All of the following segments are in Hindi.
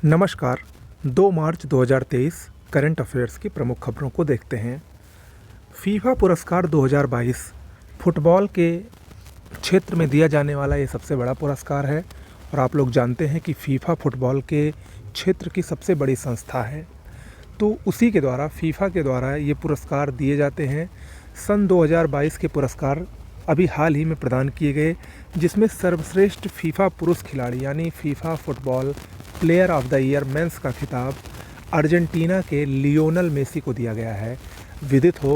नमस्कार। 2 मार्च 2023 करंट अफेयर्स की प्रमुख खबरों को देखते हैं। फीफा पुरस्कार 2022 फुटबॉल के क्षेत्र में दिया जाने वाला ये सबसे बड़ा पुरस्कार है और आप लोग जानते हैं कि फीफा फुटबॉल के क्षेत्र की सबसे बड़ी संस्था है, तो उसी के द्वारा फीफा के द्वारा ये पुरस्कार दिए जाते हैं। सन 2022 के पुरस्कार अभी हाल ही में प्रदान किए गए, जिसमें सर्वश्रेष्ठ फीफा पुरुष खिलाड़ी यानी FIFA football player of the year men's का खिताब अर्जेंटीना के लियोनल मेसी को दिया गया है। विदित हो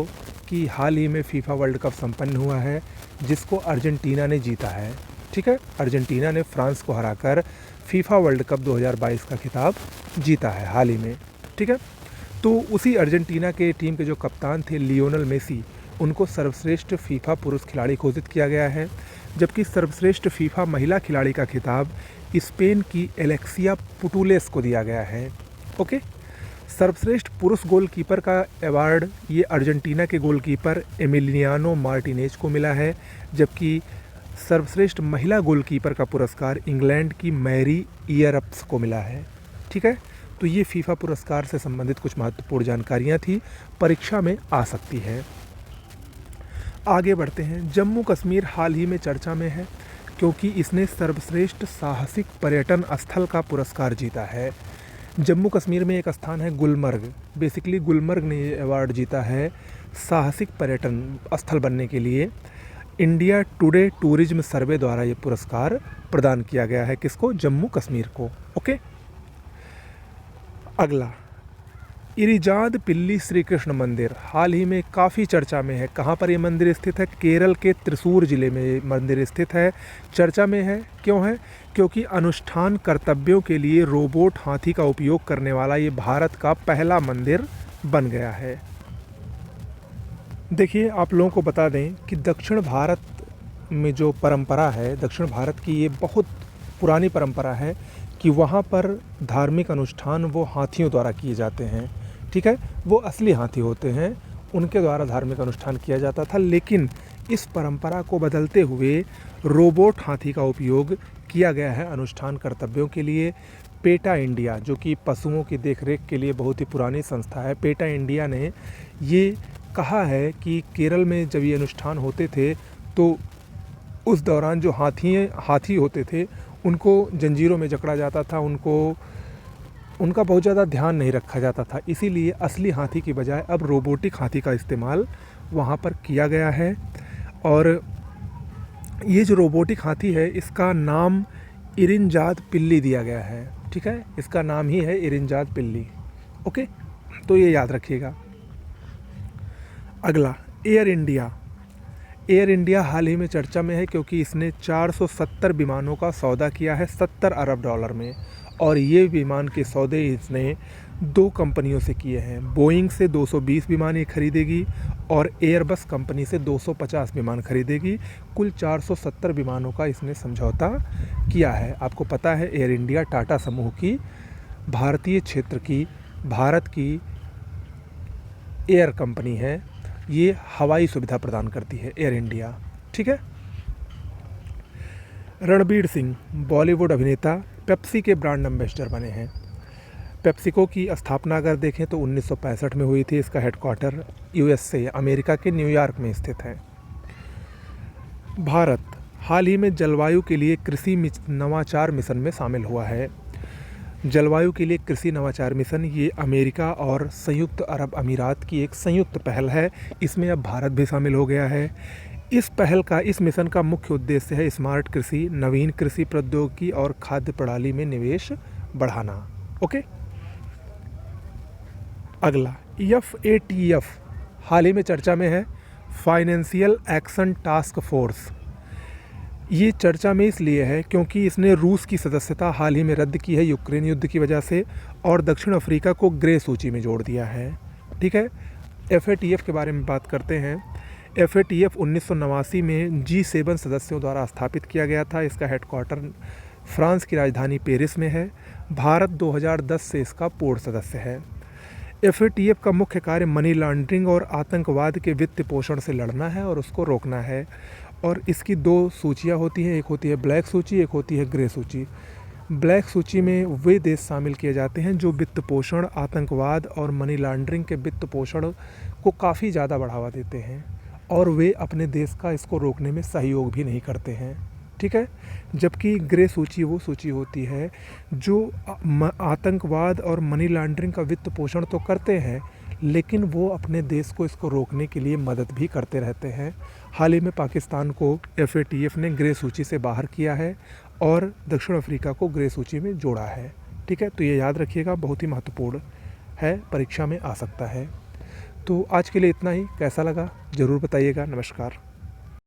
कि हाल ही में फीफा वर्ल्ड कप संपन्न हुआ है, जिसको अर्जेंटीना ने जीता है। ठीक है, अर्जेंटीना ने फ्रांस को हराकर फीफा वर्ल्ड कप 2022 का खिताब जीता है हाल ही में। ठीक है, तो उसी अर्जेंटीना के टीम के जो कप्तान थे लियोनल मेसी, उनको सर्वश्रेष्ठ फीफा पुरुष खिलाड़ी घोषित किया गया है, जबकि सर्वश्रेष्ठ फीफा महिला खिलाड़ी का खिताब स्पेन की एलेक्सिया पुटुलेस को दिया गया है। ओके, सर्वश्रेष्ठ पुरुष गोलकीपर का अवार्ड ये अर्जेंटीना के गोलकीपर एमिलियानो मार्टिनेज को मिला है, जबकि सर्वश्रेष्ठ महिला गोलकीपर का पुरस्कार इंग्लैंड की मैरी इयरप्स को मिला है। ठीक है, तो ये फीफा पुरस्कार से संबंधित कुछ महत्वपूर्ण जानकारियाँ थी, परीक्षा में आ सकती है। आगे बढ़ते हैं। जम्मू कश्मीर हाल ही में चर्चा में है क्योंकि इसने सर्वश्रेष्ठ साहसिक पर्यटन स्थल का पुरस्कार जीता है। जम्मू कश्मीर में एक स्थान है गुलमर्ग, बेसिकली गुलमर्ग ने ये अवार्ड जीता है साहसिक पर्यटन स्थल बनने के लिए। इंडिया टुडे टूरिज्म सर्वे द्वारा ये पुरस्कार प्रदान किया गया है, किसको? जम्मू कश्मीर को। ओके, अगला इरिजाद पिल्ली श्री कृष्ण मंदिर हाल ही में काफ़ी चर्चा में है। कहाँ पर ये मंदिर स्थित है? केरल के त्रिशूर जिले में ये मंदिर स्थित है। चर्चा में है, क्यों है? क्योंकि अनुष्ठान कर्तव्यों के लिए रोबोट हाथी का उपयोग करने वाला ये भारत का पहला मंदिर बन गया है। देखिए, आप लोगों को बता दें कि दक्षिण भारत में जो परंपरा है, दक्षिण भारत की ये बहुत पुरानी परंपरा है कि वहाँ पर धार्मिक अनुष्ठान वो हाथियों द्वारा किए जाते हैं। ठीक है, वो असली हाथी होते हैं, उनके द्वारा धार्मिक अनुष्ठान किया जाता था, लेकिन इस परंपरा को बदलते हुए रोबोट हाथी का उपयोग किया गया है अनुष्ठान कर्तव्यों के लिए। पेटा इंडिया, जो कि पशुओं की देखरेख के लिए बहुत ही पुरानी संस्था है, पेटा इंडिया ने ये कहा है कि केरल में जब ये अनुष्ठान होते थे तो उस दौरान जो हाथी होते थे उनको जंजीरों में जकड़ा जाता था, उनका बहुत ज़्यादा ध्यान नहीं रखा जाता था, इसीलिए असली हाथी की बजाय अब रोबोटिक हाथी का इस्तेमाल वहाँ पर किया गया है। और ये जो रोबोटिक हाथी है, इसका नाम इरिनजाद पिल्ली दिया गया है। ठीक है, इसका नाम ही है इरिनजाद पिल्ली। ओके, तो ये याद रखिएगा। अगला एयर इंडिया। एयर इंडिया हाल ही में चर्चा में है क्योंकि इसने 470 विमानों का सौदा किया है $70 अरब में, और ये विमान के सौदे इसने 2 कंपनियों से किए हैं। बोइंग से 220 विमान ये खरीदेगी और एयरबस कंपनी से 250 विमान खरीदेगी। कुल 470 विमानों का इसने समझौता किया है। आपको पता है एयर इंडिया टाटा समूह की भारतीय क्षेत्र की भारत की एयर कंपनी है, ये हवाई सुविधा प्रदान करती है एयर इंडिया। ठीक है, रणबीर सिंह बॉलीवुड अभिनेता पेप्सी के ब्रांड एम्बेसडर बने हैं। पेप्सिको की स्थापना अगर देखें तो 1965 में हुई थी। इसका हेडक्वार्टर यूएसए अमेरिका के न्यूयॉर्क में स्थित है। भारत हाल ही में जलवायु के लिए कृषि नवाचार मिशन में शामिल हुआ है। जलवायु के लिए कृषि नवाचार मिशन ये अमेरिका और संयुक्त अरब अमीरात की एक संयुक्त पहल है। इसमें अब भारत भी शामिल हो गया है। इस मिशन का मुख्य उद्देश्य है स्मार्ट कृषि, नवीन कृषि प्रौद्योगिकी और खाद्य प्रणाली में निवेश बढ़ाना। ओके, अगला FATF हाल ही में चर्चा में है, फाइनेंशियल एक्शन टास्क फोर्स। ये चर्चा में इसलिए है क्योंकि इसने रूस की सदस्यता हाल ही में रद्द की है यूक्रेन युद्ध की वजह से, और दक्षिण अफ्रीका को ग्रे सूची में जोड़ दिया है। ठीक है, FATF के बारे में बात करते हैं। FATF 1989 में G7 सदस्यों द्वारा स्थापित किया गया था। इसका हेडक्वार्टर फ्रांस की राजधानी पेरिस में है। भारत 2010 से इसका पूर्ण सदस्य है। FATF का मुख्य कार्य मनी लॉन्ड्रिंग और आतंकवाद के वित्त पोषण से लड़ना है और उसको रोकना है। और इसकी 2 सूचियाँ होती हैं, एक होती है ब्लैक सूची, एक होती है ग्रे सूची। ब्लैक सूची में वे देश शामिल किए जाते हैं जो वित्त पोषण, आतंकवाद और मनी लॉन्ड्रिंग के वित्त पोषण को काफ़ी ज़्यादा बढ़ावा देते हैं और वे अपने देश का इसको रोकने में सहयोग भी नहीं करते हैं। ठीक है। जबकि ग्रे सूची वो सूची होती है जो आतंकवाद और मनी लॉन्ड्रिंग का वित्त पोषण तो करते हैं, लेकिन वो अपने देश को इसको रोकने के लिए मदद भी करते रहते हैं। हाल ही में पाकिस्तान को FATF ने ग्रे सूची से बाहर किया है और दक्षिण अफ्रीका को ग्रे सूची में जोड़ा है। ठीक है, तो ये याद रखिएगा, बहुत ही महत्वपूर्ण है, परीक्षा में आ सकता है। तो आज के लिए इतना ही। कैसा लगा ज़रूर बताइएगा। नमस्कार।